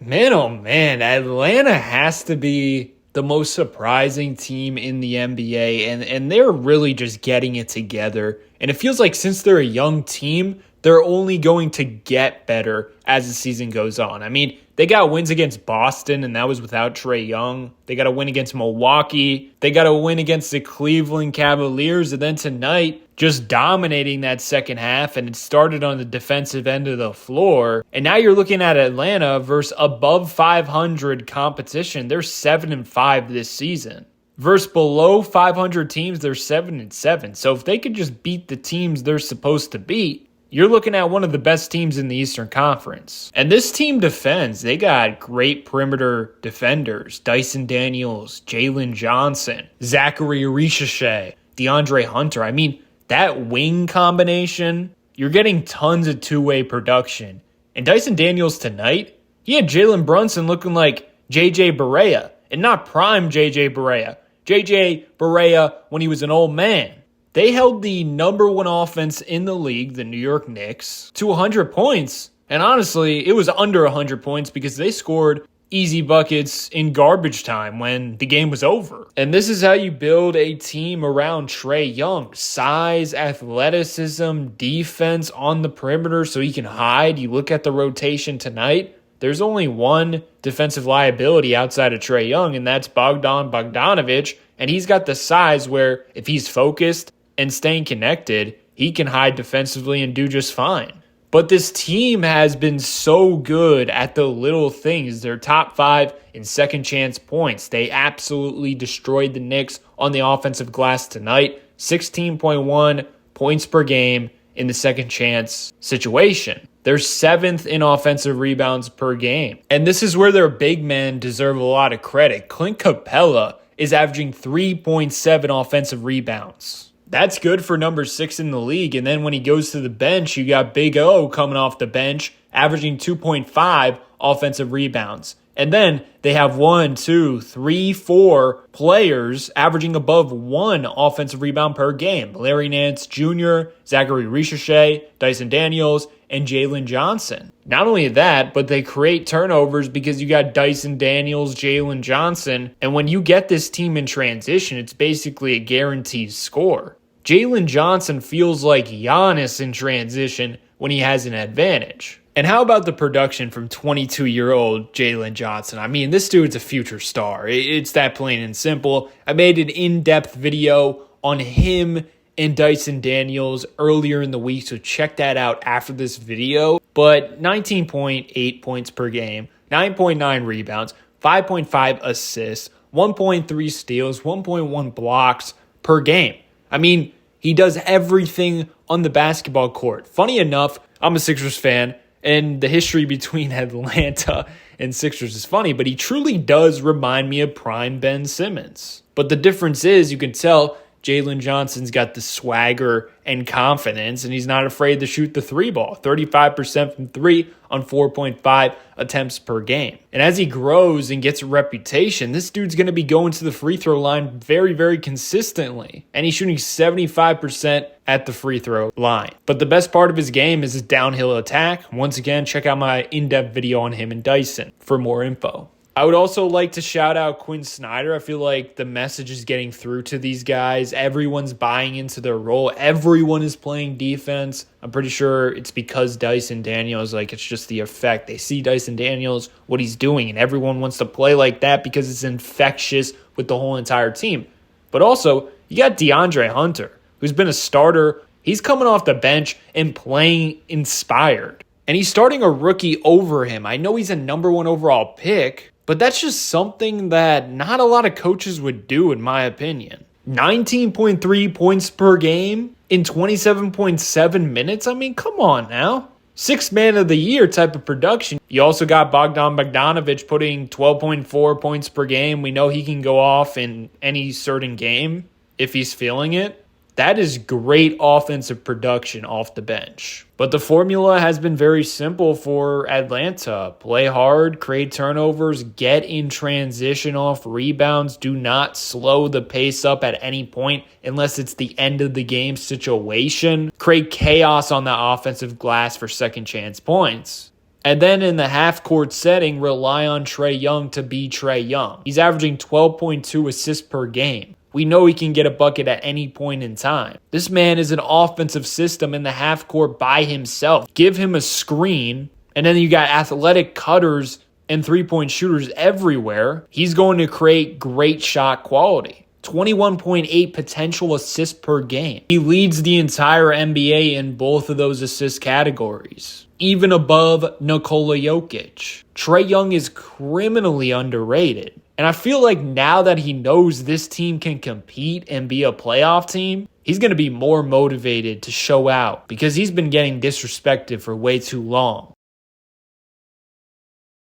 Man, oh man, Atlanta has to be the most surprising team in the NBA, and they're really just getting it together. And it feels like since they're a young team, they're only going to get better as the season goes on. I mean, they got wins against Boston, and that was without Trae Young. They got a win against Milwaukee. They got a win against the Cleveland Cavaliers. And then tonight, just dominating that second half, and it started on the defensive end of the floor. And now you're looking at Atlanta versus above 500 competition. They're 7-5 this season. Versus below 500 teams, they're 7-7. So if they could just beat the teams they're supposed to beat, you're looking at one of the best teams in the Eastern Conference. And this team defends. They got great perimeter defenders. Dyson Daniels, Jalen Johnson, Zachary Ricochet, DeAndre Hunter. I mean, that wing combination, you're getting tons of two-way production. And Dyson Daniels tonight, he had Jalen Brunson looking like J.J. Barea. And not prime J.J. Barea. J.J. Barea when he was an old man. They held the number one offense in the league, the New York Knicks, to 100 points. And honestly, it was under 100 points because they scored easy buckets in garbage time when the game was over. And this is how you build a team around Trae Young. Size, athleticism, defense on the perimeter so he can hide. You look at the rotation tonight, there's only one defensive liability outside of Trae Young, and that's Bogdan Bogdanovic. And he's got the size where if he's focused and staying connected, he can hide defensively and do just fine. But this team has been so good at the little things. They're top 5 in second chance points. They absolutely destroyed the Knicks on the offensive glass tonight. 16.1 points per game in the second chance situation. They're 7th in offensive rebounds per game. And this is where their big men deserve a lot of credit. Clint Capella is averaging 3.7 offensive rebounds. That's good for number 6 in the league. And then when he goes to the bench, you got Big O coming off the bench, averaging 2.5 offensive rebounds. And then they have 1, 2, 3, 4 players averaging above 1 offensive rebound per game. Larry Nance Jr., Zachary Ricochet, Dyson Daniels, and Jalen Johnson. Not only that, but they create turnovers because you got Dyson Daniels, Jalen Johnson, and when you get this team in transition, it's basically a guaranteed score. Jalen Johnson feels like Giannis in transition when he has an advantage. And how about the production from 22-year-old Jalen Johnson? I mean, this dude's a future star. It's that plain and simple. I made an in-depth video on him and Dyson Daniels earlier in the week, so check that out after this video. But 19.8 points per game, 9.9 rebounds, 5.5 assists, 1.3 steals, 1.1 blocks per game. I mean, he does everything on the basketball court. Funny enough, I'm a Sixers fan, and the history between Atlanta and Sixers is funny, but he truly does remind me of prime Ben Simmons. But the difference is, you can tell Jalen Johnson's got the swagger and confidence, and he's not afraid to shoot the 3 ball. 35% from 3 on 4.5 attempts per game. And as he grows and gets a reputation, this dude's going to be going to the free throw line very, very consistently. And he's shooting 75% at the free throw line. But the best part of his game is his downhill attack. Once again, check out my in-depth video on him and Dyson for more info. I would also like to shout out Quin Snyder. I feel like the message is getting through to these guys. Everyone's buying into their role. Everyone is playing defense. I'm pretty sure it's because Dyson Daniels, it's just the effect. They see Dyson Daniels, what he's doing, and everyone wants to play like that because it's infectious with the whole entire team. But also, you got DeAndre Hunter, who's been a starter. He's coming off the bench and playing inspired. And he's starting a rookie over him. I know he's a number 1 overall pick, but that's just something that not a lot of coaches would do, in my opinion. 19.3 points per game in 27.7 minutes? I mean, come on now. 6th man of the year type of production. You also got Bogdan Bogdanovic putting 12.4 points per game. We know he can go off in any certain game if he's feeling it. That is great offensive production off the bench. But the formula has been very simple for Atlanta. Play hard, create turnovers, get in transition off rebounds. Do not slow the pace up at any point unless it's the end of the game situation. Create chaos on the offensive glass for second chance points. And then in the half-court setting, rely on Trae Young to be Trae Young. He's averaging 12.2 assists per game. We know he can get a bucket at any point in time. This man is an offensive system in the half-court by himself. Give him a screen, and then you got athletic cutters and three-point shooters everywhere. He's going to create great shot quality. 21.8 potential assists per game. He leads the entire NBA in both of those assist categories, even above Nikola Jokic. Trae Young is criminally underrated. And I feel like now that he knows this team can compete and be a playoff team, he's going to be more motivated to show out because he's been getting disrespected for way too long.